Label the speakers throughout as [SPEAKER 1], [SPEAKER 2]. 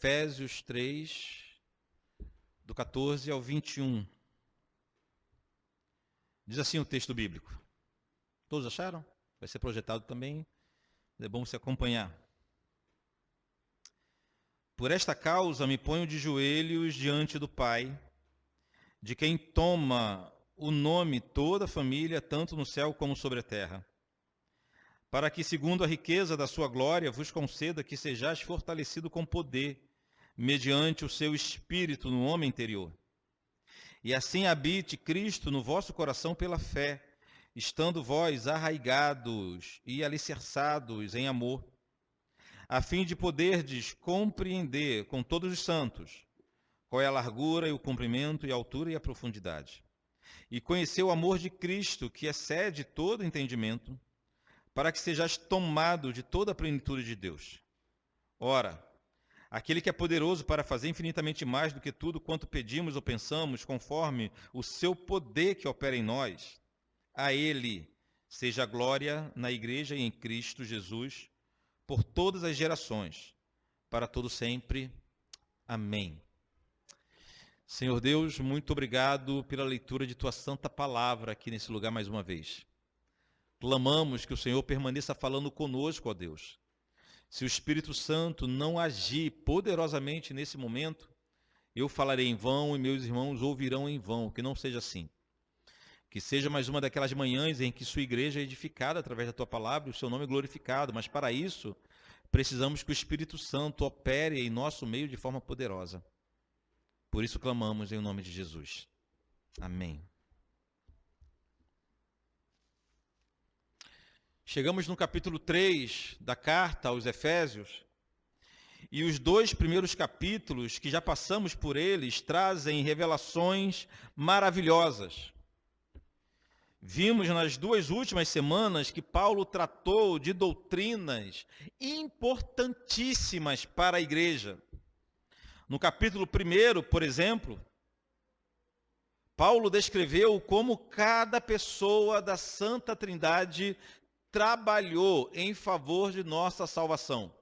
[SPEAKER 1] Efésios 3, do 14 ao 21. Diz assim o texto bíblico. Todos acharam? Vai ser projetado também. É bom você acompanhar. Por esta causa me ponho de joelhos diante do Pai, de quem toma o nome toda a família, tanto no céu como sobre a terra, para que, segundo a riqueza da sua glória, vos conceda que sejais fortalecido com poder, mediante o seu Espírito no homem interior. E assim habite Cristo no vosso coração pela fé, estando vós arraigados e alicerçados em amor, a fim de poderdes compreender com todos os santos qual é a largura e o comprimento e a altura e a profundidade, e conhecer o amor de Cristo, que excede todo entendimento, para que sejais tomado de toda a plenitude de Deus. Ora, aquele que é poderoso para fazer infinitamente mais do que tudo quanto pedimos ou pensamos, conforme o seu poder que opera em nós, a ele seja a glória na igreja e em Cristo Jesus, por todas as gerações, para todo sempre. Amém. Senhor Deus, muito obrigado pela leitura de tua santa palavra aqui nesse lugar mais uma vez. Clamamos que o Senhor permaneça falando conosco, ó Deus. Se o Espírito Santo não agir poderosamente nesse momento, eu falarei em vão e meus irmãos ouvirão em vão. Que não seja assim. Que seja mais uma daquelas manhãs em que sua igreja é edificada através da tua palavra e o seu nome é glorificado. Mas para isso, precisamos que o Espírito Santo opere em nosso meio de forma poderosa. Por isso clamamos em nome de Jesus. Amém. Chegamos no capítulo 3 da carta aos Efésios. E os 2 primeiros capítulos, que já passamos por eles, trazem revelações maravilhosas. Vimos nas 2 últimas semanas que Paulo tratou de doutrinas importantíssimas para a igreja. No capítulo 1, por exemplo, Paulo descreveu como cada pessoa da Santa Trindade trabalhou em favor de nossa salvação.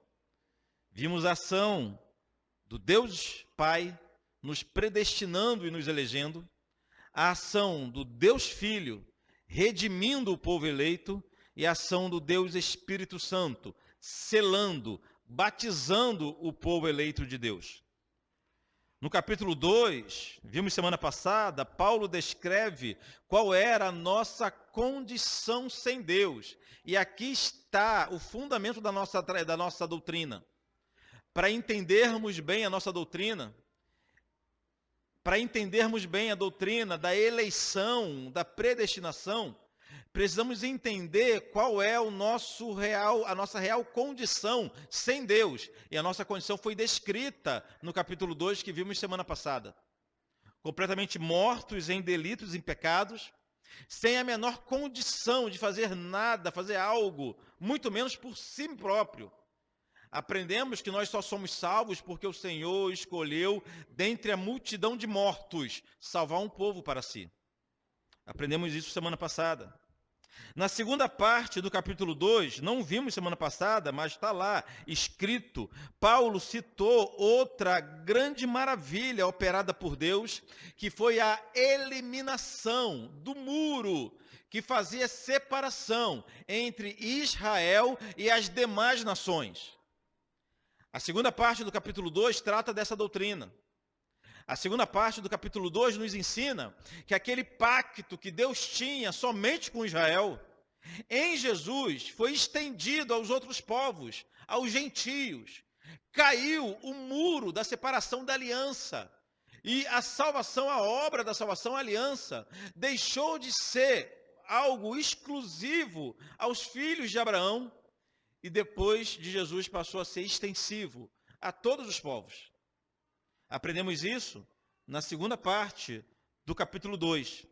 [SPEAKER 1] Vimos a ação do Deus Pai nos predestinando e nos elegendo, a ação do Deus Filho redimindo o povo eleito e a ação do Deus Espírito Santo selando, batizando o povo eleito de Deus. No capítulo 2, vimos semana passada, Paulo descreve qual era a nossa condição sem Deus. E aqui está o fundamento da nossa doutrina. Para entendermos bem a nossa doutrina, para entendermos bem a doutrina da eleição, da predestinação, precisamos entender qual é a nossa real condição sem Deus. E a nossa condição foi descrita no capítulo 2 que vimos semana passada. Completamente mortos em delitos e pecados, sem a menor condição de fazer nada, fazer algo, muito menos por si próprio. Aprendemos que nós só somos salvos porque o Senhor escolheu, dentre a multidão de mortos, salvar um povo para si. Aprendemos isso semana passada. Na segunda parte do capítulo 2, não vimos semana passada, mas está lá escrito, Paulo citou outra grande maravilha operada por Deus, que foi a eliminação do muro que fazia separação entre Israel e as demais nações. A segunda parte do capítulo 2 trata dessa doutrina. A segunda parte do capítulo 2 nos ensina que aquele pacto que Deus tinha somente com Israel, em Jesus foi estendido aos outros povos, aos gentios. Caiu o muro da separação da aliança. E a salvação, a obra da salvação, a aliança, deixou de ser algo exclusivo aos filhos de Abraão, e depois de Jesus passou a ser extensivo a todos os povos. Aprendemos isso na segunda parte do capítulo 2.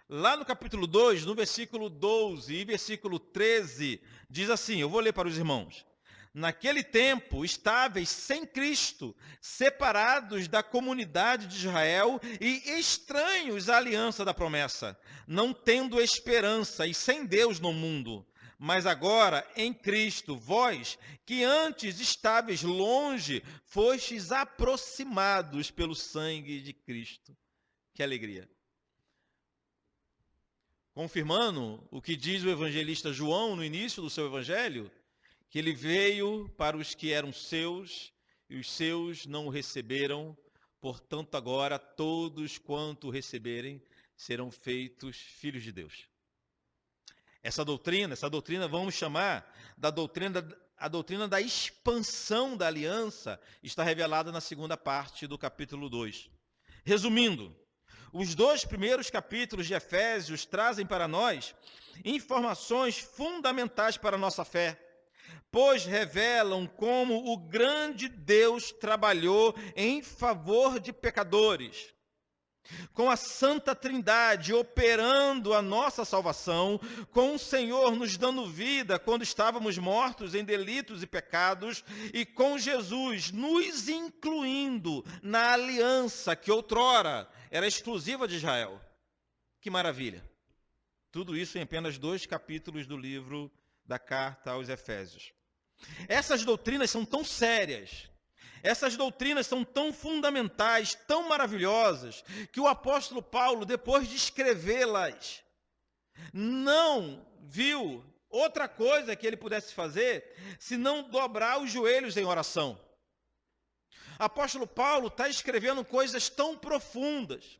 [SPEAKER 1] Lá no capítulo 2, no versículo 12 e versículo 13, diz assim, eu vou ler para os irmãos. Naquele tempo, estáveis sem Cristo, separados da comunidade de Israel e estranhos à aliança da promessa, não tendo esperança e sem Deus no mundo. Mas agora, em Cristo, vós, que antes estáveis longe, fostes aproximados pelo sangue de Cristo. Que alegria! Confirmando o que diz o evangelista João no início do seu evangelho, que ele veio para os que eram seus, e os seus não o receberam, portanto agora todos quanto o receberem serão feitos filhos de Deus. Essa doutrina vamos chamar a doutrina da expansão da aliança, está revelada na segunda parte do capítulo 2. Resumindo, os 2 primeiros capítulos de Efésios trazem para nós informações fundamentais para a nossa fé, pois revelam como o grande Deus trabalhou em favor de pecadores, com a Santa Trindade operando a nossa salvação, com o Senhor nos dando vida quando estávamos mortos em delitos e pecados, e com Jesus nos incluindo na aliança que outrora era exclusiva de Israel. Que maravilha! Tudo isso em apenas 2 capítulos do livro da carta aos Efésios. Essas doutrinas são tão sérias, essas doutrinas são tão fundamentais, tão maravilhosas, que o apóstolo Paulo, depois de escrevê-las, não viu outra coisa que ele pudesse fazer, senão dobrar os joelhos em oração. O apóstolo Paulo está escrevendo coisas tão profundas,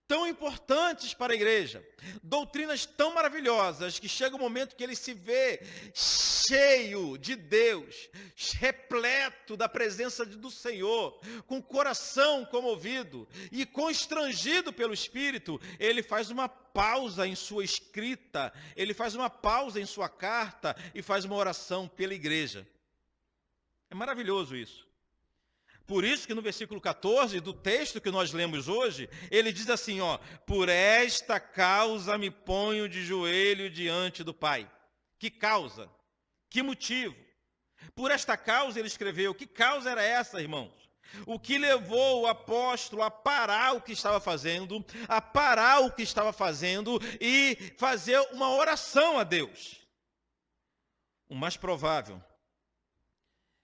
[SPEAKER 1] tão importantes para a igreja, doutrinas tão maravilhosas, que chega um momento que ele se vê cheio de Deus, repleto da presença do Senhor, com o coração comovido e constrangido pelo Espírito. Ele faz uma pausa em sua escrita, ele faz uma pausa em sua carta e faz uma oração pela igreja. É maravilhoso isso. Por isso que no versículo 14 do texto que nós lemos hoje, ele diz assim, por esta causa me ponho de joelho diante do Pai. Que causa? Que motivo? Por esta causa ele escreveu. Que causa era essa, irmãos? O que levou o apóstolo a parar o que estava fazendo, e fazer uma oração a Deus? O mais provável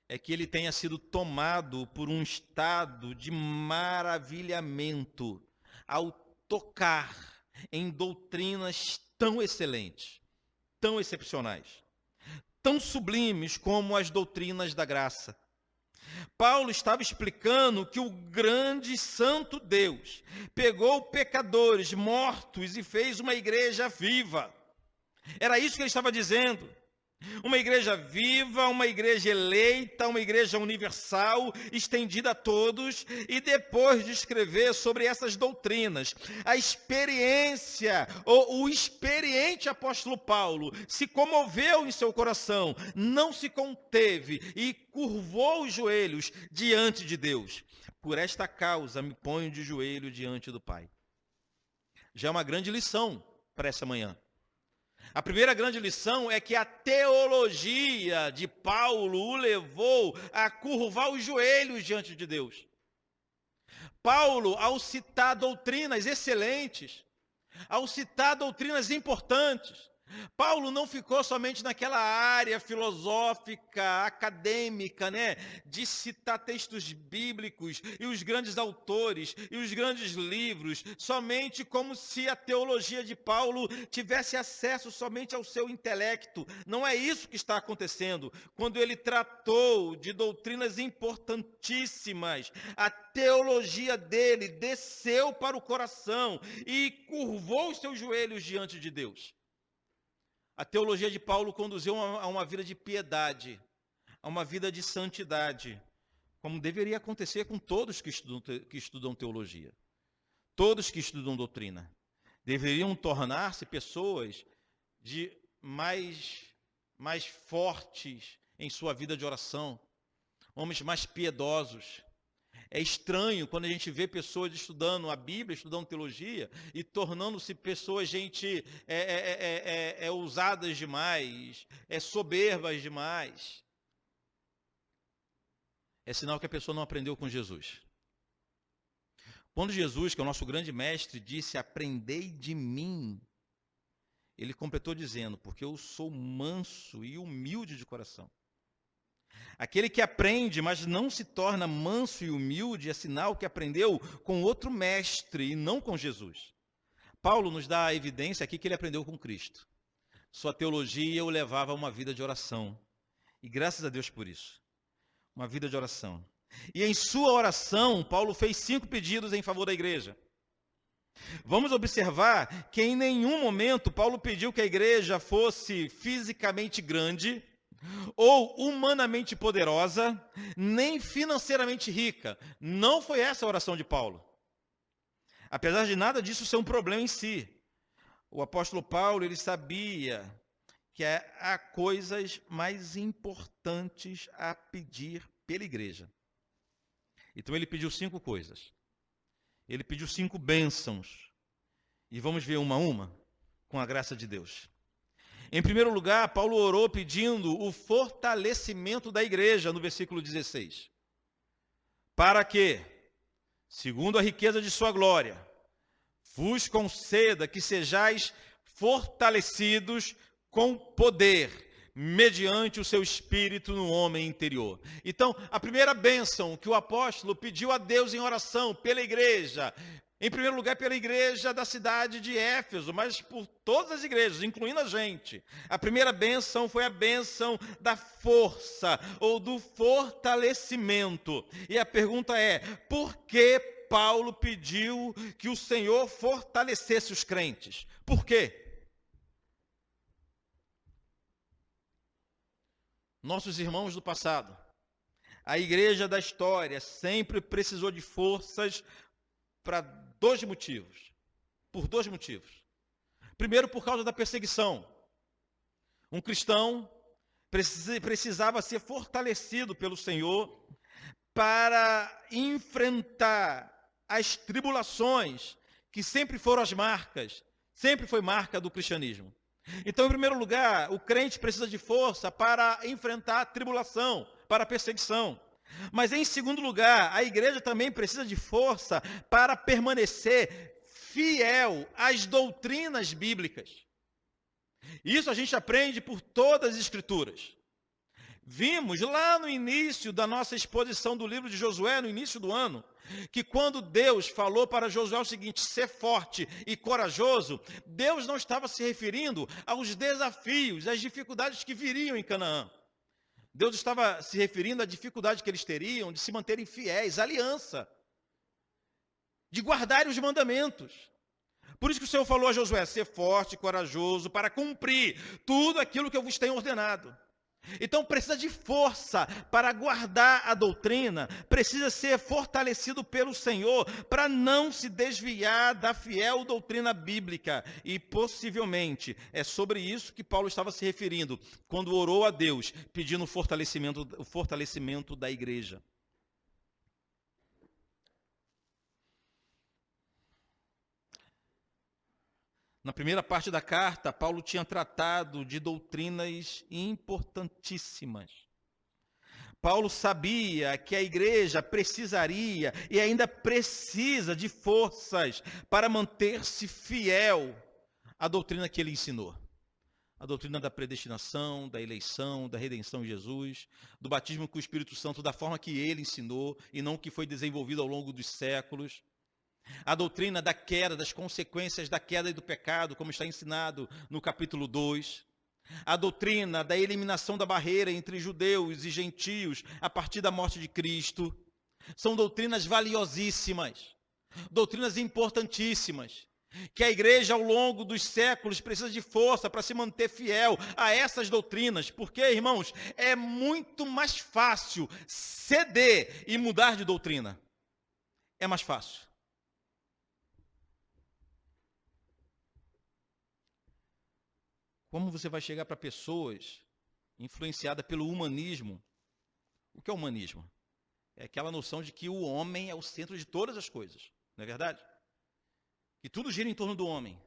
[SPEAKER 1] é que ele tenha sido tomado por um estado de maravilhamento ao tocar em doutrinas tão excelentes, tão excepcionais, tão sublimes como as doutrinas da graça. Paulo estava explicando que o grande santo Deus pegou pecadores mortos e fez uma igreja viva. Era isso que ele estava dizendo. Uma igreja viva, uma igreja eleita, uma igreja universal, estendida a todos, e depois de escrever sobre essas doutrinas, a experiência, ou o experiente apóstolo Paulo, se comoveu em seu coração, não se conteve e curvou os joelhos diante de Deus. Por esta causa me ponho de joelho diante do Pai. Já é uma grande lição para essa manhã. A primeira grande lição é que a teologia de Paulo o levou a curvar os joelhos diante de Deus. Paulo, ao citar doutrinas excelentes, ao citar doutrinas importantes, Paulo não ficou somente naquela área filosófica, acadêmica, de citar textos bíblicos e os grandes autores e os grandes livros, somente como se a teologia de Paulo tivesse acesso somente ao seu intelecto. Não é isso que está acontecendo. Quando ele tratou de doutrinas importantíssimas, a teologia dele desceu para o coração e curvou os seus joelhos diante de Deus. A teologia de Paulo conduziu a uma vida de piedade, a uma vida de santidade, como deveria acontecer com todos que estudam teologia. Todos que estudam doutrina. Deveriam tornar-se pessoas mais fortes em sua vida de oração, homens mais piedosos. É estranho quando a gente vê pessoas estudando a Bíblia, estudando teologia, e tornando-se pessoas, ousadas demais, soberbas demais. É sinal que a pessoa não aprendeu com Jesus. Quando Jesus, que é o nosso grande mestre, disse, aprendei de mim, ele completou dizendo: porque eu sou manso e humilde de coração. Aquele que aprende, mas não se torna manso e humilde, é sinal que aprendeu com outro mestre e não com Jesus. Paulo nos dá a evidência aqui que ele aprendeu com Cristo. Sua teologia o levava a uma vida de oração. E graças a Deus por isso. Uma vida de oração. E em sua oração, Paulo fez 5 pedidos em favor da igreja. Vamos observar que em nenhum momento Paulo pediu que a igreja fosse fisicamente grande, ou humanamente poderosa, nem financeiramente rica. Não foi essa a oração de Paulo. Apesar de nada disso ser um problema em si. O apóstolo Paulo, ele sabia que há coisas mais importantes a pedir pela igreja. Então ele pediu 5 coisas. Ele pediu 5 bênçãos. E vamos ver uma a uma, com a graça de Deus. Em primeiro lugar, Paulo orou pedindo o fortalecimento da igreja, no versículo 16. Para que, segundo a riqueza de sua glória, vos conceda que sejais fortalecidos com poder, mediante o seu espírito no homem interior. Então, a primeira bênção que o apóstolo pediu a Deus em oração pela igreja, em primeiro lugar pela igreja da cidade de Éfeso, mas por todas as igrejas, incluindo a gente. A primeira bênção foi a bênção da força, ou do fortalecimento. E a pergunta é, por que Paulo pediu que o Senhor fortalecesse os crentes? Por quê? Nossos irmãos do passado, a igreja da história sempre precisou de forças por 2 motivos. Primeiro, por causa da perseguição. Um cristão precisava ser fortalecido pelo Senhor para enfrentar as tribulações que sempre foram sempre foi marca do cristianismo. Então, em primeiro lugar, o crente precisa de força para enfrentar a tribulação, para a perseguição. Mas, em segundo lugar, a igreja também precisa de força para permanecer fiel às doutrinas bíblicas. Isso a gente aprende por todas as Escrituras. Vimos lá no início da nossa exposição do livro de Josué, no início do ano, que quando Deus falou para Josué o seguinte: ser forte e corajoso, Deus não estava se referindo aos desafios, às dificuldades que viriam em Canaã. Deus estava se referindo à dificuldade que eles teriam de se manterem fiéis à aliança, de guardarem os mandamentos. Por isso que o Senhor falou a Josué: ser forte e corajoso para cumprir tudo aquilo que eu vos tenho ordenado. Então precisa de força para guardar a doutrina, precisa ser fortalecido pelo Senhor para não se desviar da fiel doutrina bíblica. E possivelmente é sobre isso que Paulo estava se referindo quando orou a Deus pedindo o fortalecimento da igreja. Na primeira parte da carta, Paulo tinha tratado de doutrinas importantíssimas. Paulo sabia que a igreja precisaria e ainda precisa de forças para manter-se fiel à doutrina que ele ensinou. A doutrina da predestinação, da eleição, da redenção em Jesus, do batismo com o Espírito Santo da forma que ele ensinou e não que foi desenvolvido ao longo dos séculos. A doutrina da queda, das consequências da queda e do pecado, como está ensinado no capítulo 2. A doutrina da eliminação da barreira entre judeus e gentios a partir da morte de Cristo. São doutrinas valiosíssimas, doutrinas importantíssimas, que a igreja ao longo dos séculos precisa de força para se manter fiel a essas doutrinas. Porque, irmãos, é muito mais fácil ceder e mudar de doutrina. É mais fácil. Como você vai chegar para pessoas influenciadas pelo humanismo? O que é humanismo? É aquela noção de que o homem é o centro de todas as coisas, não é verdade? Que tudo gira em torno do homem.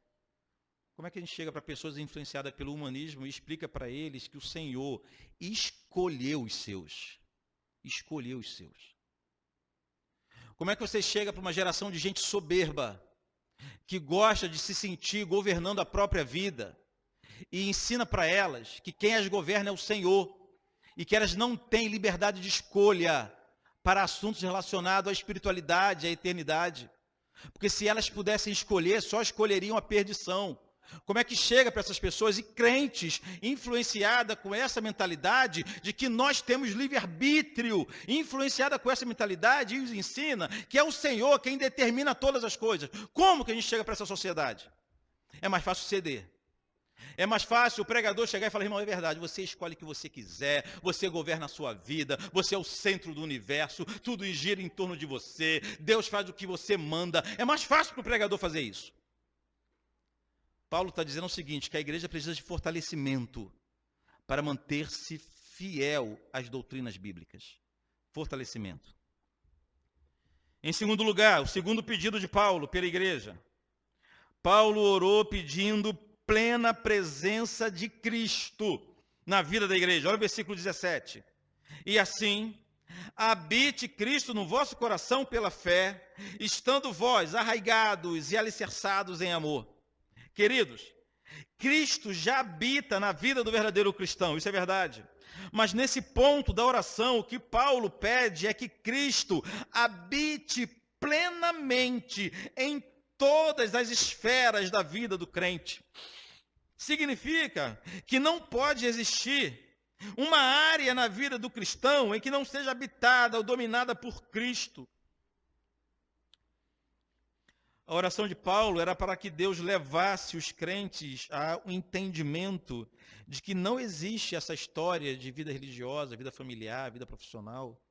[SPEAKER 1] Como é que a gente chega para pessoas influenciadas pelo humanismo e explica para eles que o Senhor escolheu os seus? Escolheu os seus. Como é que você chega para uma geração de gente soberba, que gosta de se sentir governando a própria vida, e ensina para elas que quem as governa é o Senhor e que elas não têm liberdade de escolha para assuntos relacionados à espiritualidade, à eternidade. Porque se elas pudessem escolher, só escolheriam a perdição. Como é que chega para essas pessoas e crentes influenciada com essa mentalidade de que nós temos livre-arbítrio, influenciada com essa mentalidade e os ensina que é o Senhor quem determina todas as coisas. Como que a gente chega para essa sociedade? É mais fácil ceder. É mais fácil o pregador chegar e falar, irmão, é verdade, você escolhe o que você quiser, você governa a sua vida, você é o centro do universo, tudo gira em torno de você, Deus faz o que você manda. É mais fácil para o pregador fazer isso. Paulo está dizendo o seguinte, que a igreja precisa de fortalecimento para manter-se fiel às doutrinas bíblicas. Fortalecimento. Em segundo lugar, o segundo pedido de Paulo pela igreja. Paulo orou pedindo plena presença de Cristo na vida da igreja. Olha o versículo 17. E assim, habite Cristo no vosso coração pela fé, estando vós arraigados e alicerçados em amor. Queridos, Cristo já habita na vida do verdadeiro cristão, isso é verdade. Mas nesse ponto da oração, o que Paulo pede é que Cristo habite plenamente em todas as esferas da vida do crente. Significa que não pode existir uma área na vida do cristão em que não seja habitada ou dominada por Cristo. A oração de Paulo era para que Deus levasse os crentes ao entendimento de que não existe essa história de vida religiosa, vida familiar, vida profissional.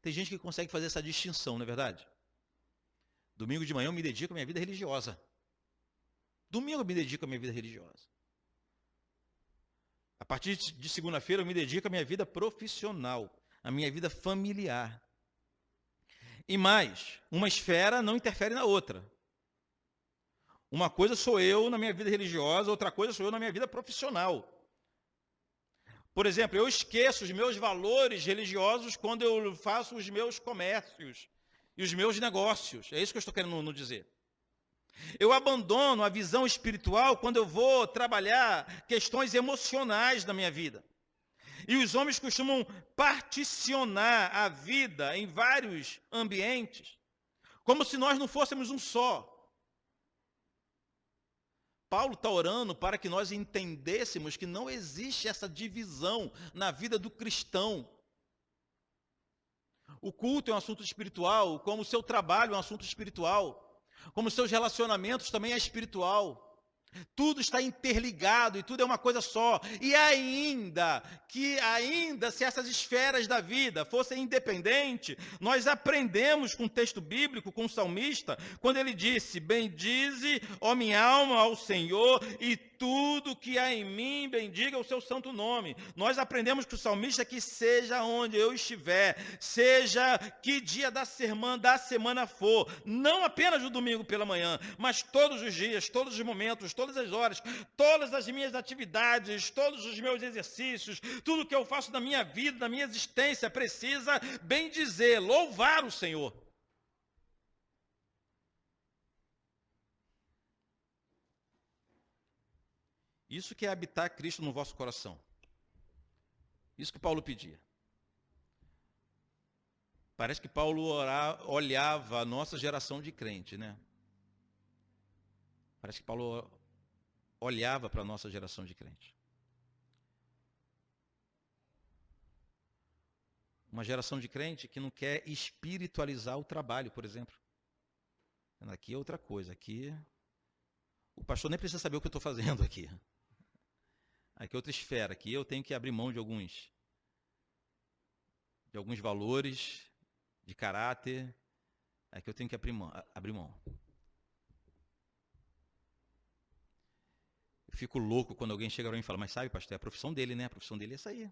[SPEAKER 1] Tem gente que consegue fazer essa distinção, não é verdade? Domingo de manhã eu me dedico à minha vida religiosa. Domingo eu me dedico à minha vida religiosa. A partir de segunda-feira eu me dedico à minha vida profissional, à minha vida familiar. E mais, uma esfera não interfere na outra. Uma coisa sou eu na minha vida religiosa, outra coisa sou eu na minha vida profissional. Por exemplo, eu esqueço os meus valores religiosos quando eu faço os meus comércios e os meus negócios. É isso que eu estou querendo dizer. Eu abandono a visão espiritual quando eu vou trabalhar questões emocionais da minha vida. E os homens costumam particionar a vida em vários ambientes, como se nós não fôssemos um só. Paulo está orando para que nós entendêssemos que não existe essa divisão na vida do cristão. O culto é um assunto espiritual, como o seu trabalho é um assunto espiritual, como os seus relacionamentos também é espiritual. Tudo está interligado e tudo é uma coisa só. E ainda se essas esferas da vida fossem independentes, nós aprendemos com o texto bíblico, com o salmista, quando ele disse, bendize, ó minha alma, ao Senhor, e tudo que há em mim, bendiga o seu santo nome. Nós aprendemos com o salmista que seja onde eu estiver, seja que dia da semana for, não apenas no domingo pela manhã, mas todos os dias, todos os momentos, todas as horas, todas as minhas atividades, todos os meus exercícios, tudo que eu faço na minha vida, na minha existência, precisa bendizer, louvar o Senhor. Isso que é habitar Cristo no vosso coração. Isso que Paulo pedia. Parece que Paulo olhava a nossa geração de crente, né? Parece que Paulo olhava para a nossa geração de crente. Uma geração de crente que não quer espiritualizar o trabalho, por exemplo. Aqui é outra coisa. Aqui o pastor nem precisa saber o que eu estou fazendo aqui. Aqui é outra esfera. Aqui eu tenho que abrir mão de alguns valores, de caráter. Aqui eu tenho que abrir mão. Eu fico louco quando alguém chega para mim e fala, mas sabe, pastor, é a profissão dele, né? A profissão dele é essa aí.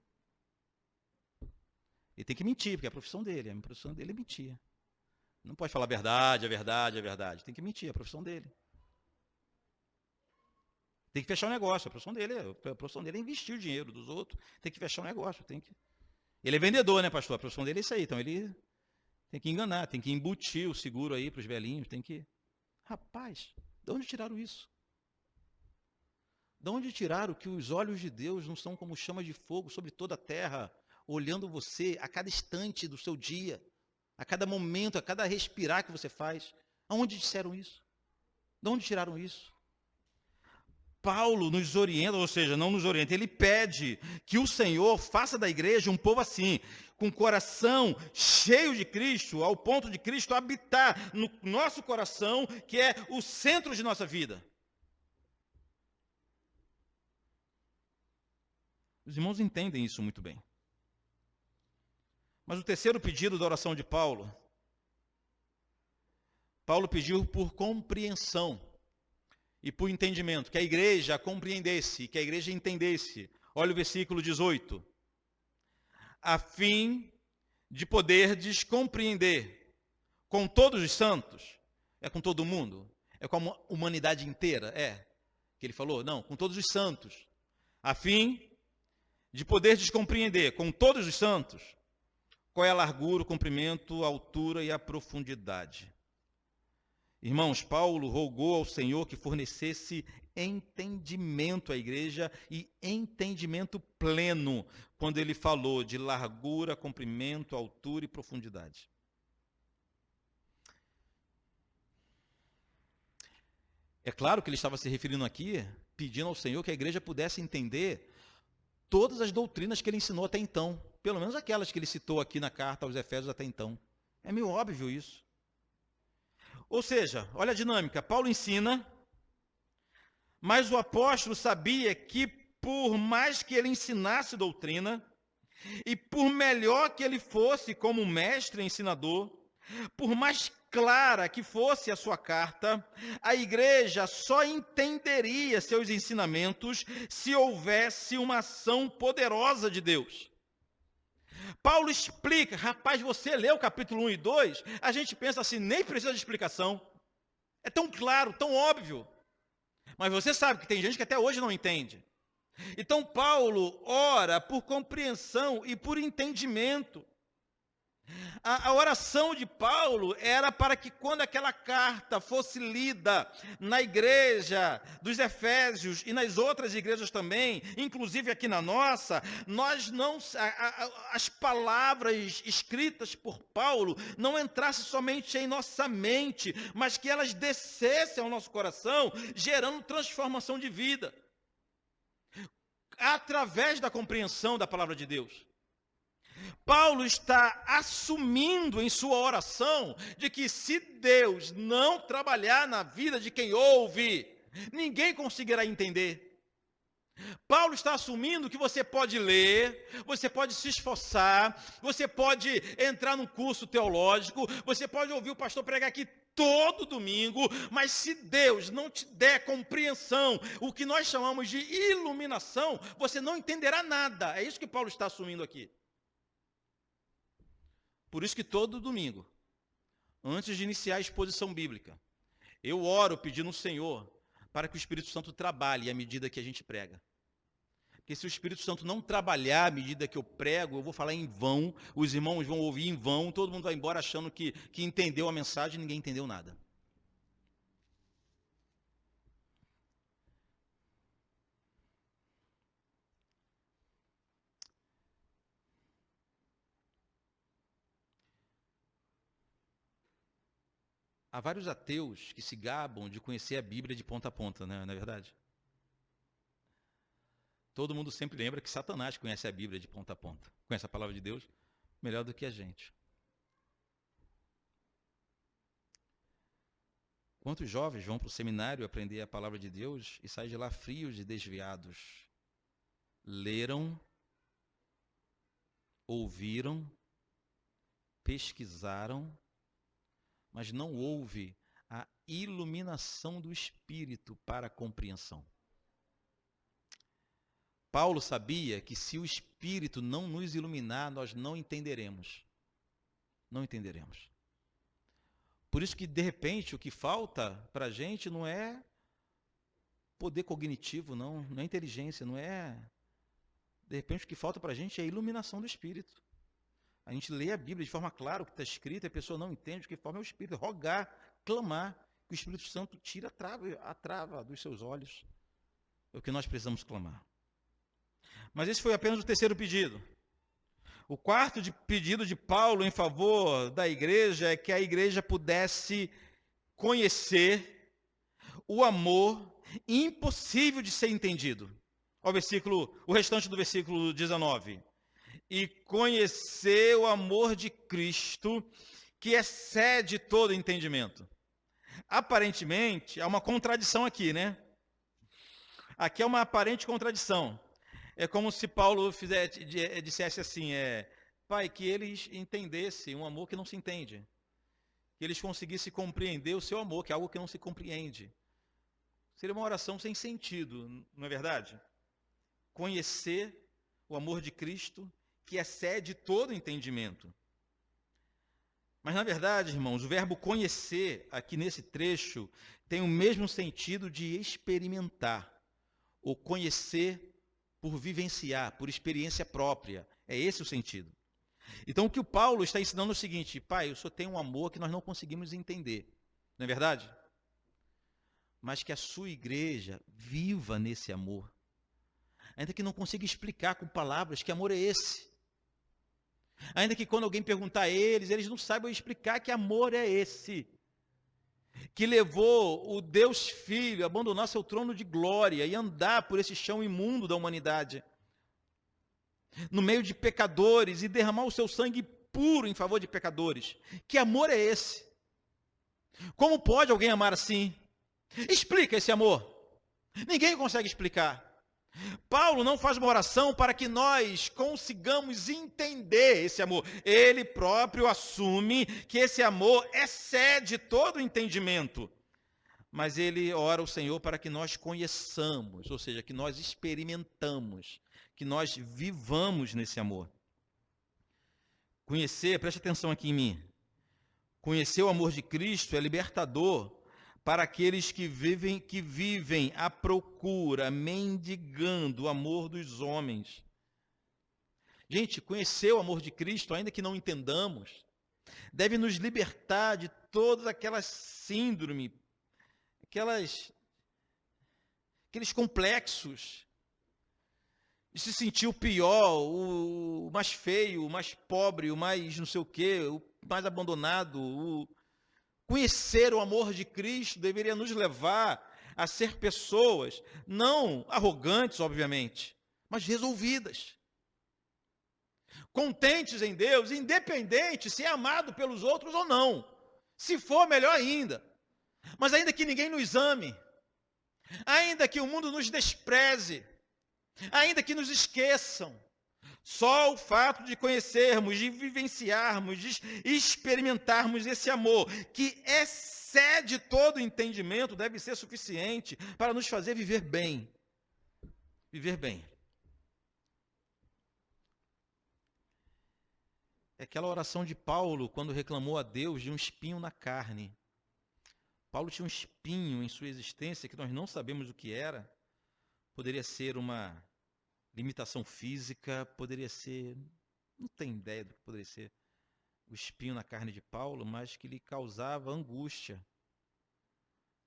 [SPEAKER 1] Ele tem que mentir, porque é a profissão dele. A profissão dele é mentir. Não pode falar a verdade. Tem que mentir, é a profissão dele. Tem que fechar um negócio, a profissão dele é investir o dinheiro dos outros. Tem que fechar um negócio. Ele é vendedor, né, pastor? A profissão dele é isso aí. Então ele tem que enganar, tem que embutir o seguro aí para os velhinhos. Rapaz, de onde tiraram isso? De onde tiraram que os olhos de Deus não são como chama de fogo sobre toda a terra, olhando você a cada instante do seu dia, a cada momento, a cada respirar que você faz? Aonde disseram isso? De onde tiraram isso? Paulo nos orienta, ou seja, não nos orienta, ele pede que o Senhor faça da igreja um povo assim, com coração cheio de Cristo, ao ponto de Cristo habitar no nosso coração, que é o centro de nossa vida. Os irmãos entendem isso muito bem. Mas o terceiro pedido da oração de Paulo, Paulo pediu por compreensão e por entendimento, que a igreja compreendesse, que a igreja entendesse. Olha o versículo 18. A fim de poderdes compreender com todos os santos, é com todo mundo, é com a humanidade inteira, que ele falou? Não, com todos os santos. A fim de poderdes compreender com todos os santos qual é a largura, o comprimento, a altura e a profundidade. Irmãos, Paulo rogou ao Senhor que fornecesse entendimento à igreja e entendimento pleno quando ele falou de largura, comprimento, altura e profundidade. É claro que ele estava se referindo aqui, pedindo ao Senhor que a igreja pudesse entender todas as doutrinas que ele ensinou até então, pelo menos aquelas que ele citou aqui na carta aos Efésios até então. É meio óbvio isso. Ou seja, olha a dinâmica, Paulo ensina, mas o apóstolo sabia que por mais que ele ensinasse doutrina, e por melhor que ele fosse como mestre e ensinador, por mais clara que fosse a sua carta, a igreja só entenderia seus ensinamentos se houvesse uma ação poderosa de Deus. Paulo explica, rapaz, você lê o capítulo 1 e 2, a gente pensa assim, nem precisa de explicação. É tão claro, tão óbvio. Mas você sabe que tem gente que até hoje não entende. Então Paulo ora por compreensão e por entendimento. A oração de Paulo era para que quando aquela carta fosse lida na igreja dos Efésios e nas outras igrejas também, inclusive aqui na nossa, as palavras escritas por Paulo não entrassem somente em nossa mente, mas que elas descessem ao nosso coração, gerando transformação de vida, através da compreensão da palavra de Deus. Paulo está assumindo em sua oração de que se Deus não trabalhar na vida de quem ouve, ninguém conseguirá entender. Paulo está assumindo que você pode ler, você pode se esforçar, você pode entrar num curso teológico, você pode ouvir o pastor pregar aqui todo domingo, mas se Deus não te der compreensão, o que nós chamamos de iluminação, você não entenderá nada. É isso que Paulo está assumindo aqui. Por isso que todo domingo, antes de iniciar a exposição bíblica, eu oro pedindo ao Senhor para que o Espírito Santo trabalhe à medida que a gente prega. Porque se o Espírito Santo não trabalhar à medida que eu prego, eu vou falar em vão, os irmãos vão ouvir em vão, todo mundo vai embora achando que entendeu a mensagem e ninguém entendeu nada. Há vários ateus que se gabam de conhecer a Bíblia de ponta a ponta, né? Não é verdade? Todo mundo sempre lembra que Satanás conhece a Bíblia de ponta a ponta. Conhece a palavra de Deus melhor do que a gente. Quantos jovens vão para o seminário aprender a palavra de Deus e saem de lá frios e desviados? Leram, ouviram, pesquisaram, mas não houve a iluminação do Espírito para a compreensão. Paulo sabia que se o Espírito não nos iluminar, nós não entenderemos. Não entenderemos. Por isso que, de repente, o que falta para a gente não é poder cognitivo, não é inteligência, não é... De repente, o que falta para a gente é a iluminação do Espírito. A gente lê a Bíblia de forma clara o que está escrito, e a pessoa não entende de que forma é o Espírito. Rogar, clamar, que o Espírito Santo tire a trava dos seus olhos. É o que nós precisamos clamar. Mas esse foi apenas o terceiro pedido. O quarto pedido de Paulo em favor da igreja é que a igreja pudesse conhecer o amor impossível de ser entendido. O restante do versículo 19. E conhecer o amor de Cristo, que excede todo entendimento. Aparentemente, há uma contradição aqui, né? Aqui é uma aparente contradição. É como se Paulo dissesse assim, Pai, que eles entendessem um amor que não se entende. Que eles conseguissem compreender o seu amor, que é algo que não se compreende. Seria uma oração sem sentido, não é verdade? Conhecer o amor de Cristo, que excede todo entendimento. Mas, na verdade, irmãos, o verbo conhecer, aqui nesse trecho, tem o mesmo sentido de experimentar, ou conhecer por vivenciar, por experiência própria. É esse o sentido. Então, o que o Paulo está ensinando é o seguinte: Pai, o Senhor tem um amor que nós não conseguimos entender, não é verdade? Mas que a sua igreja viva nesse amor. Ainda que não consiga explicar com palavras que amor é esse. Ainda que quando alguém perguntar a eles não saibam explicar que amor é esse. Que levou o Deus Filho a abandonar seu trono de glória e andar por esse chão imundo da humanidade, no meio de pecadores, e derramar o seu sangue puro em favor de pecadores. Que amor é esse? Como pode alguém amar assim? Explica esse amor. Ninguém consegue explicar. Paulo não faz uma oração para que nós consigamos entender esse amor. Ele próprio assume que esse amor excede todo o entendimento. Mas ele ora ao Senhor para que nós conheçamos, ou seja, que nós experimentamos, que nós vivamos nesse amor. Conhecer, preste atenção aqui em mim. Conhecer o amor de Cristo é libertador para aqueles que vivem à procura, mendigando o amor dos homens. Gente, conhecer o amor de Cristo, ainda que não entendamos, deve nos libertar de todas aquelas síndromes, aqueles complexos, de se sentir o pior, o mais feio, o mais pobre, o mais não sei o quê, o mais abandonado. Conhecer o amor de Cristo deveria nos levar a ser pessoas não arrogantes, obviamente, mas resolvidas. Contentes em Deus, independente se é amado pelos outros ou não. Se for, melhor ainda. Mas ainda que ninguém nos ame, ainda que o mundo nos despreze, ainda que nos esqueçam, só o fato de conhecermos, de vivenciarmos, de experimentarmos esse amor, que excede todo entendimento, deve ser suficiente para nos fazer viver bem. Viver bem. É aquela oração de Paulo, quando reclamou a Deus de um espinho na carne. Paulo tinha um espinho em sua existência que nós não sabemos o que era. Poderia ser uma limitação física, poderia ser, não tem ideia do que poderia ser o espinho na carne de Paulo, mas que lhe causava angústia.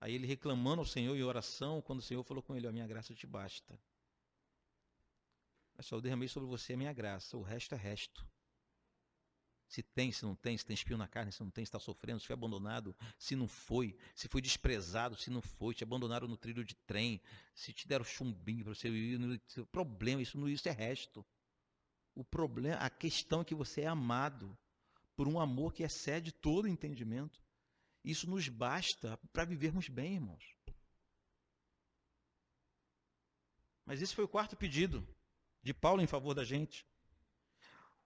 [SPEAKER 1] Aí ele reclamando ao Senhor em oração, quando o Senhor falou com ele: a minha graça te basta. Mas só eu derramei sobre você a minha graça, o resto é resto. Se tem, se não tem, se tem espinho na carne, se não tem, se está sofrendo, se foi abandonado, se não foi, se foi desprezado, se não foi, te abandonaram no trilho de trem, se te deram chumbinho para você ir, o problema, isso é resto. O problema, a questão é que você é amado por um amor que excede todo o entendimento. Isso nos basta para vivermos bem, irmãos. Mas esse foi o quarto pedido de Paulo em favor da gente.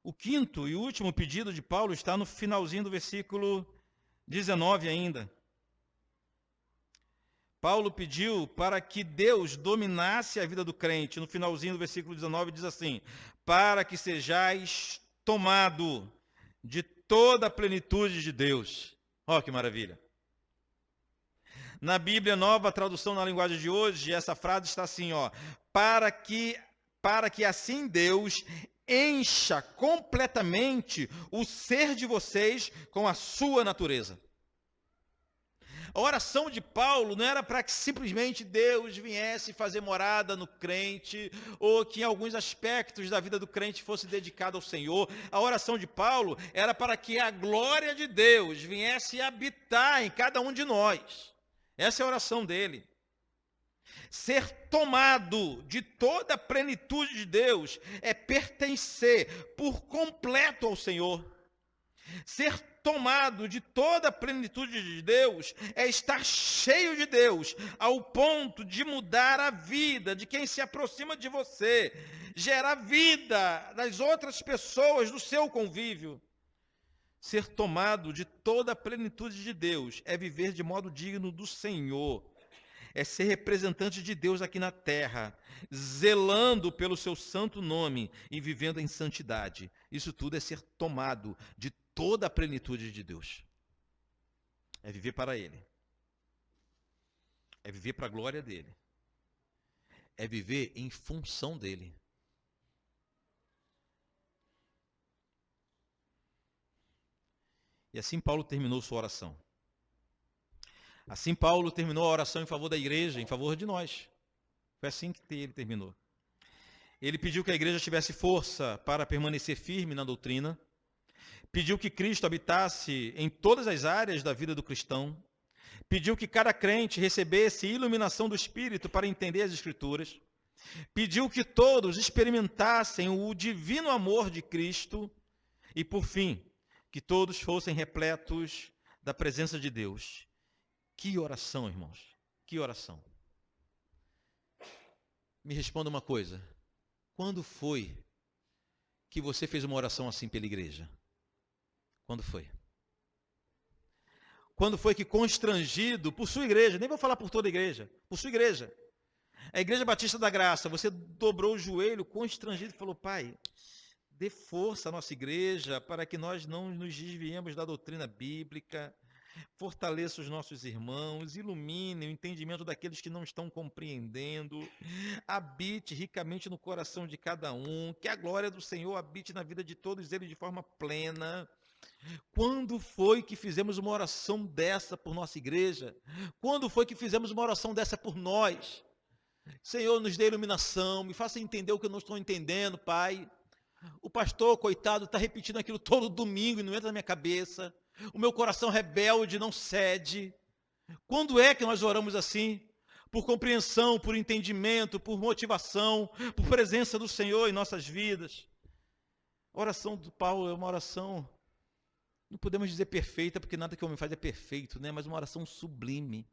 [SPEAKER 1] O quinto e último pedido de Paulo está no finalzinho do versículo 19 ainda. Paulo pediu para que Deus dominasse a vida do crente. No finalzinho do versículo 19 diz assim: para que sejais tomado de toda a plenitude de Deus. Ó, que maravilha. Na Bíblia Nova, a tradução na linguagem de hoje, essa frase está assim, ó: para que assim Deus encha completamente o ser de vocês com a sua natureza. A oração de Paulo não era para que simplesmente Deus viesse fazer morada no crente, ou que em alguns aspectos da vida do crente fosse dedicado ao Senhor. A oração de Paulo era para que a glória de Deus viesse habitar em cada um de nós. Essa é a oração dele. Ser tomado de toda a plenitude de Deus é pertencer por completo ao Senhor. Ser tomado de toda a plenitude de Deus é estar cheio de Deus, ao ponto de mudar a vida de quem se aproxima de você, gerar vida das outras pessoas do seu convívio. Ser tomado de toda a plenitude de Deus é viver de modo digno do Senhor, é ser representante de Deus aqui na terra, zelando pelo seu santo nome e vivendo em santidade. Isso tudo é ser tomado de toda a plenitude de Deus. É viver para Ele. É viver para a glória dEle. É viver em função dEle. E assim Paulo terminou sua oração. Assim Paulo terminou a oração em favor da igreja, em favor de nós. Foi assim que ele terminou. Ele pediu que a igreja tivesse força para permanecer firme na doutrina. Pediu que Cristo habitasse em todas as áreas da vida do cristão. Pediu que cada crente recebesse iluminação do Espírito para entender as Escrituras. Pediu que todos experimentassem o divino amor de Cristo. E, por fim, que todos fossem repletos da presença de Deus. Que oração, irmãos. Que oração. Me responda uma coisa. Quando foi que você fez uma oração assim pela igreja? Quando foi? Quando foi que, constrangido por sua igreja, nem vou falar por toda a igreja, por sua igreja, a Igreja Batista da Graça, você dobrou o joelho, constrangido, e falou: Pai, dê força à nossa igreja para que nós não nos desviemos da doutrina bíblica, fortaleça os nossos irmãos, ilumine o entendimento daqueles que não estão compreendendo, habite ricamente no coração de cada um, que a glória do Senhor habite na vida de todos eles de forma plena. Quando foi que fizemos uma oração dessa por nossa igreja? Quando foi que fizemos uma oração dessa por nós? Senhor, nos dê iluminação, me faça entender o que eu não estou entendendo, Pai. O pastor, coitado, está repetindo aquilo todo domingo e não entra na minha cabeça. O meu coração rebelde não cede. Quando é que nós oramos assim? Por compreensão, por entendimento, por motivação, por presença do Senhor em nossas vidas. A oração do Paulo é uma oração, não podemos dizer perfeita, porque nada que o homem faz é perfeito, né? Mas uma oração sublime.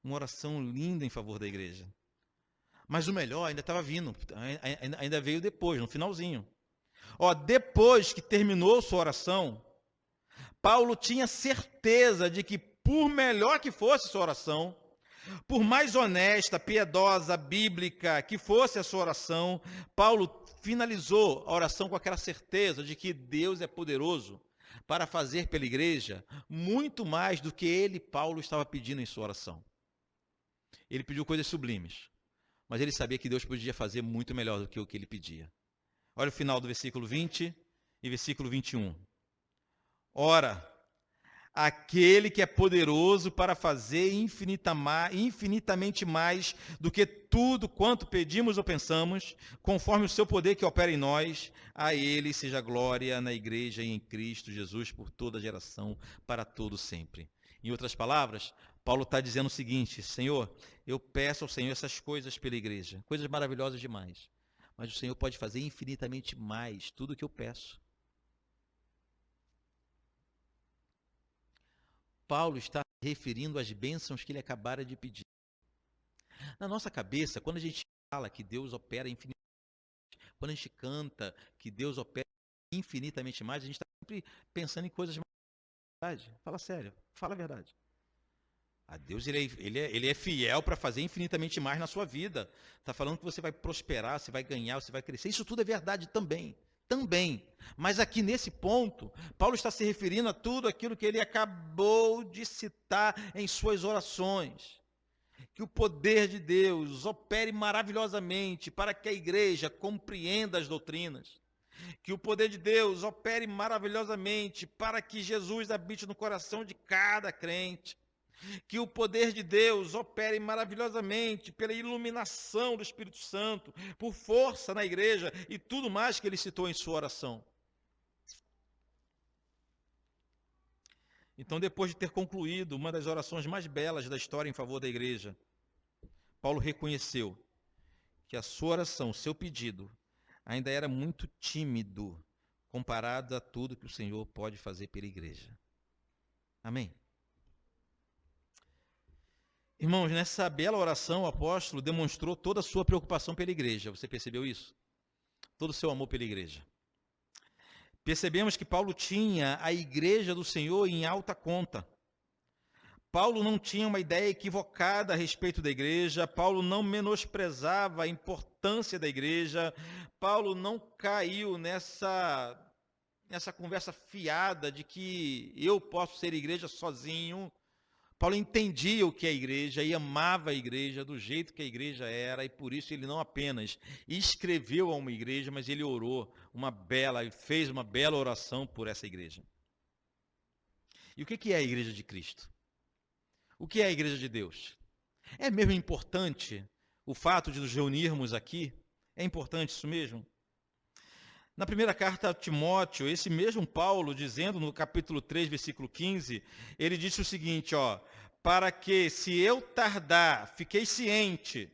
[SPEAKER 1] Uma oração linda em favor da igreja. Mas o melhor ainda estava vindo, ainda veio depois, no finalzinho. Depois que terminou sua oração, Paulo tinha certeza de que, por melhor que fosse sua oração, por mais honesta, piedosa, bíblica que fosse a sua oração, Paulo finalizou a oração com aquela certeza de que Deus é poderoso para fazer pela igreja muito mais do que ele, Paulo, estava pedindo em sua oração. Ele pediu coisas sublimes, mas ele sabia que Deus podia fazer muito melhor do que o que ele pedia. Olha o final do versículo 20 e versículo 21. Ora, aquele que é poderoso para fazer infinitamente mais do que tudo quanto pedimos ou pensamos, conforme o seu poder que opera em nós, a ele seja glória na igreja e em Cristo Jesus por toda geração, para todo sempre. Em outras palavras, Paulo está dizendo o seguinte: Senhor, eu peço ao Senhor essas coisas pela igreja, coisas maravilhosas demais, mas o Senhor pode fazer infinitamente mais tudo o que eu peço. Paulo está se referindo às bênçãos que ele acabara de pedir. Na nossa cabeça, quando a gente fala que Deus opera infinitamente, quando a gente canta que Deus opera infinitamente mais, a gente está sempre pensando em coisas mais. Fala sério, fala a verdade. A Deus ele é fiel para fazer infinitamente mais na sua vida. Está falando que você vai prosperar, você vai ganhar, você vai crescer. Isso tudo é verdade também. Mas aqui nesse ponto, Paulo está se referindo a tudo aquilo que ele acabou de citar em suas orações. Que o poder de Deus opere maravilhosamente para que a igreja compreenda as doutrinas. Que o poder de Deus opere maravilhosamente para que Jesus habite no coração de cada crente. Que o poder de Deus opere maravilhosamente pela iluminação do Espírito Santo, por força na igreja e tudo mais que ele citou em sua oração. Então, depois de ter concluído uma das orações mais belas da história em favor da igreja, Paulo reconheceu que a sua oração, o seu pedido, ainda era muito tímido comparado a tudo que o Senhor pode fazer pela igreja. Amém? Irmãos, nessa bela oração, o apóstolo demonstrou toda a sua preocupação pela igreja. Você percebeu isso? Todo o seu amor pela igreja. Percebemos que Paulo tinha a igreja do Senhor em alta conta. Paulo não tinha uma ideia equivocada a respeito da igreja, Paulo não menosprezava a importância da igreja, Paulo não caiu nessa conversa fiada de que eu posso ser igreja sozinho. Paulo entendia o que é a igreja e amava a igreja do jeito que a igreja era, e por isso ele não apenas escreveu a uma igreja, mas ele orou fez uma bela oração por essa igreja. E o que é a igreja de Cristo? O que é a igreja de Deus? É mesmo importante o fato de nos reunirmos aqui? É importante isso mesmo? Na primeira carta a Timóteo, esse mesmo Paulo, dizendo no capítulo 3, versículo 15, ele disse o seguinte, para que, se eu tardar, fiqueis ciente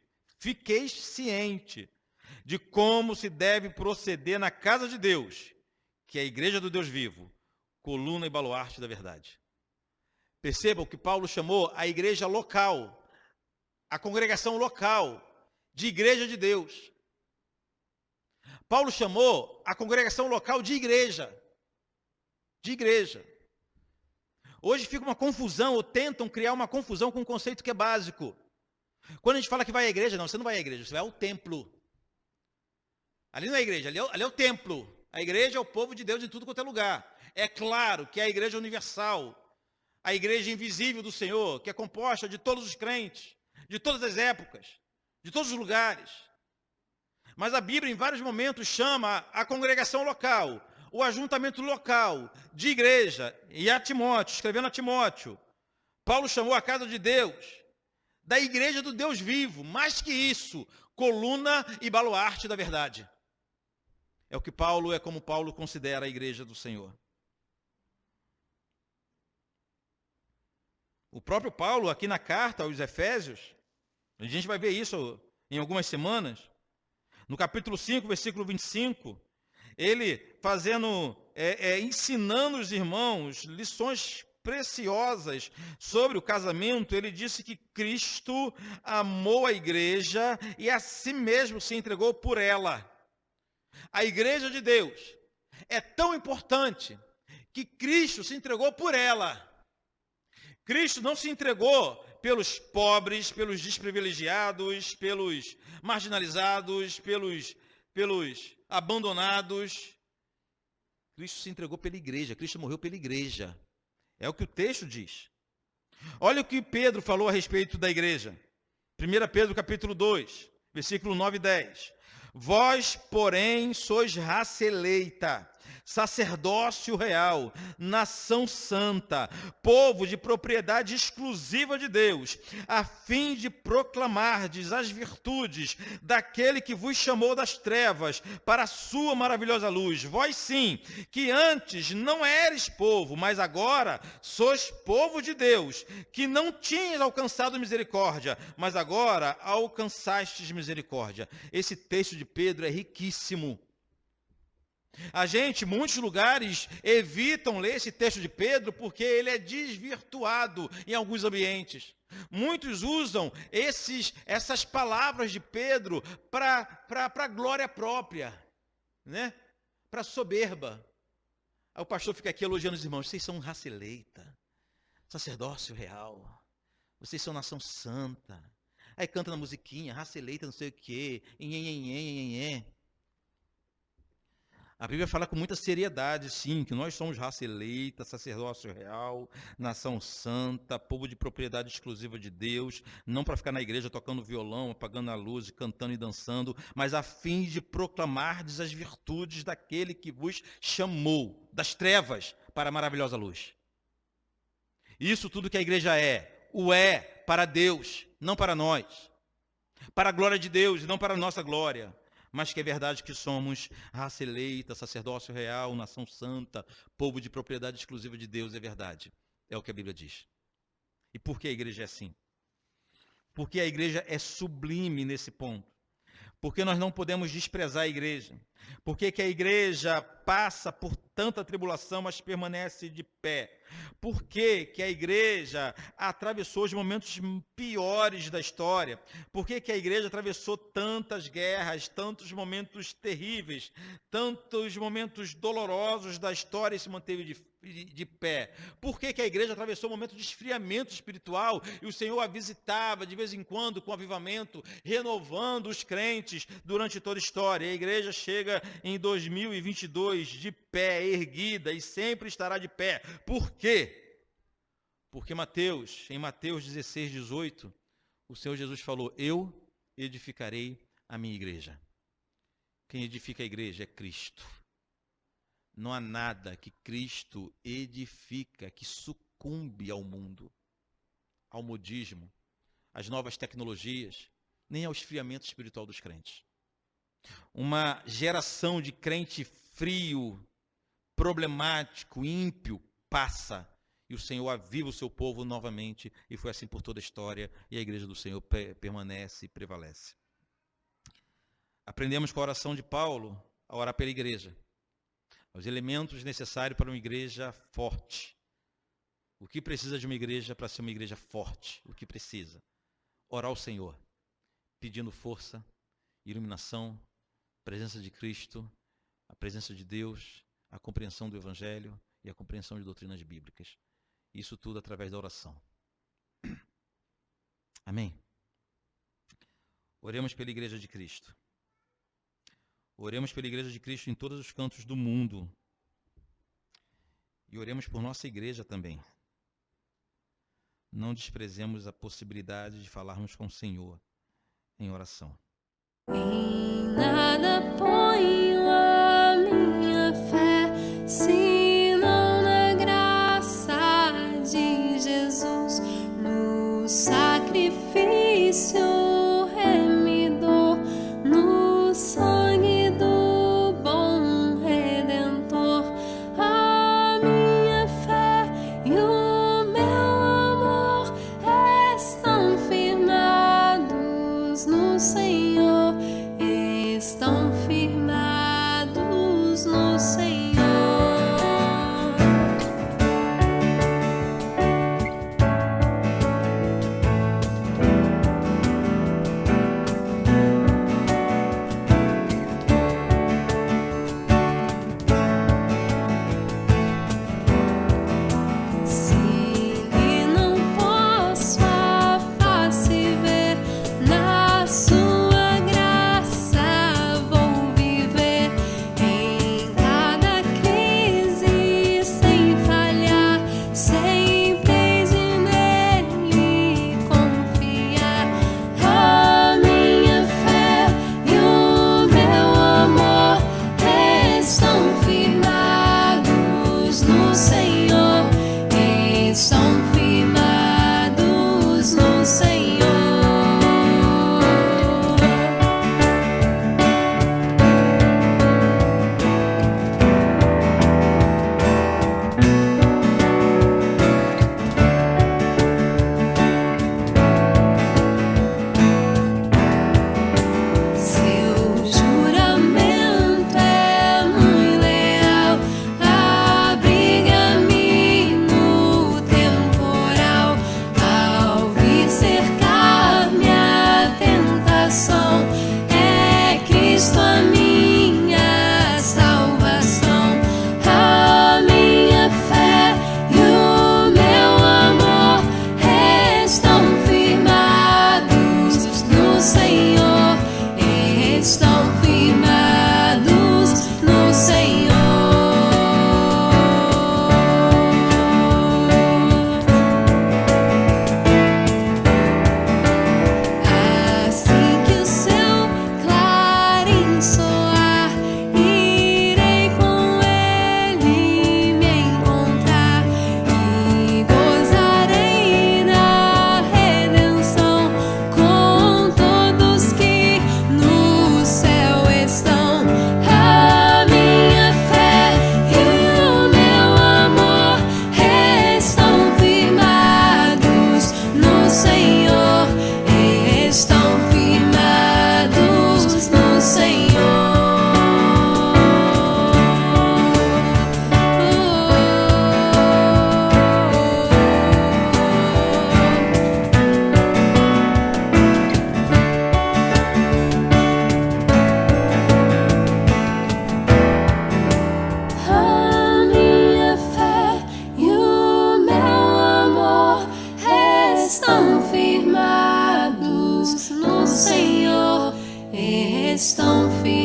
[SPEAKER 1] de como se deve proceder na casa de Deus, que é a igreja do Deus vivo, coluna e baluarte da verdade. Percebam que Paulo chamou a igreja local, a congregação local, de igreja de Deus. Paulo chamou a congregação local de igreja. De igreja. Hoje fica uma confusão, ou tentam criar uma confusão com um conceito que é básico. Quando a gente fala que vai à igreja, não, você não vai à igreja, você vai ao templo. Ali não é a igreja, ali é o templo. A igreja é o povo de Deus em tudo quanto é lugar. É claro que é a igreja universal, a igreja invisível do Senhor, que é composta de todos os crentes, de todas as épocas, de todos os lugares. Mas a Bíblia, em vários momentos, chama a congregação local, o ajuntamento local de igreja. E a Timóteo, escrevendo a Timóteo, Paulo chamou a casa de Deus, da igreja do Deus vivo. Mais que isso, coluna e baluarte da verdade. É como Paulo considera a igreja do Senhor. O próprio Paulo, aqui na carta aos Efésios, a gente vai ver isso em algumas semanas, no capítulo 5, versículo 25, ele ensinando os irmãos lições preciosas sobre o casamento, ele disse que Cristo amou a igreja e a si mesmo se entregou por ela. A igreja de Deus é tão importante que Cristo se entregou por ela. Cristo não se entregou pelos pobres, pelos desprivilegiados, pelos marginalizados, pelos abandonados. Cristo se entregou pela igreja, Cristo morreu pela igreja. É o que o texto diz. Olha o que Pedro falou a respeito da igreja. 1 Pedro capítulo 2, versículo 9 e 10. Vós, porém, sois raça eleita, sacerdócio real, nação santa, povo de propriedade exclusiva de Deus, a fim de proclamardes as virtudes daquele que vos chamou das trevas para a sua maravilhosa luz. Vós sim, que antes não eres povo, mas agora sois povo de Deus, que não tinhas alcançado misericórdia, mas agora alcançastes misericórdia. Esse texto de Pedro é riquíssimo. A gente, em muitos lugares, evitam ler esse texto de Pedro porque ele é desvirtuado em alguns ambientes. Muitos usam essas palavras de Pedro para glória própria, né? Para soberba. Aí o pastor fica aqui elogiando os irmãos. Vocês são raça eleita, sacerdócio real. Vocês são nação santa. Aí canta na musiquinha, raça eleita, não sei o quê. A Bíblia fala com muita seriedade, sim, que nós somos raça eleita, sacerdócio real, nação santa, povo de propriedade exclusiva de Deus, não para ficar na igreja tocando violão, apagando a luz, cantando e dançando, mas a fim de proclamardes as virtudes daquele que vos chamou das trevas para a maravilhosa luz. Isso tudo que a igreja é, o é para Deus, não para nós. Para a glória de Deus, não para a nossa glória. Mas que é verdade que somos raça eleita, sacerdócio real, nação santa, povo de propriedade exclusiva de Deus, é verdade. É o que a Bíblia diz. E por que a igreja é assim? Porque a igreja é sublime nesse ponto. Porque nós não podemos desprezar a igreja. Porque que a igreja passa por tanta tribulação, mas permanece de pé. Porque que a igreja atravessou os momentos piores da história. Porque que a igreja atravessou tantas guerras, tantos momentos terríveis, tantos momentos dolorosos da história e se manteve de pé. Por que que a igreja atravessou um momento de esfriamento espiritual e o Senhor a visitava de vez em quando com avivamento, renovando os crentes durante toda a história. E a igreja chega em 2022 de pé, erguida e sempre estará de pé. Por quê? Porque em Mateus 16, 18, o Senhor Jesus falou: eu edificarei a minha igreja. Quem edifica a igreja é Cristo. Não há nada que Cristo edifica que sucumbe ao mundo, ao modismo, às novas tecnologias, nem ao esfriamento espiritual dos crentes. Uma geração de crente frio, problemático, ímpio, passa e o Senhor aviva o seu povo novamente, e foi assim por toda a história, e a igreja do Senhor permanece e prevalece. Aprendemos com a oração de Paulo a orar pela igreja. Os elementos necessários para uma igreja forte. O que precisa de uma igreja para ser uma igreja forte? O que precisa? Orar ao Senhor, pedindo força, iluminação, presença de Cristo, a presença de Deus, a compreensão do Evangelho e a compreensão de doutrinas bíblicas. Isso tudo através da oração. Amém? Oremos pela igreja de Cristo. Oremos pela igreja de Cristo em todos os cantos do mundo. E oremos por nossa igreja também. Não desprezemos a possibilidade de falarmos com o Senhor em oração.
[SPEAKER 2] Em nada ponho a minha fé, senão na graça de Jesus, no sacrifício remidor, no sangue do bom Redentor. A minha fé e o meu amor estão firmados no Senhor, estão firmados no Senhor. Se lhe não posso a face ver, na sua tão firme.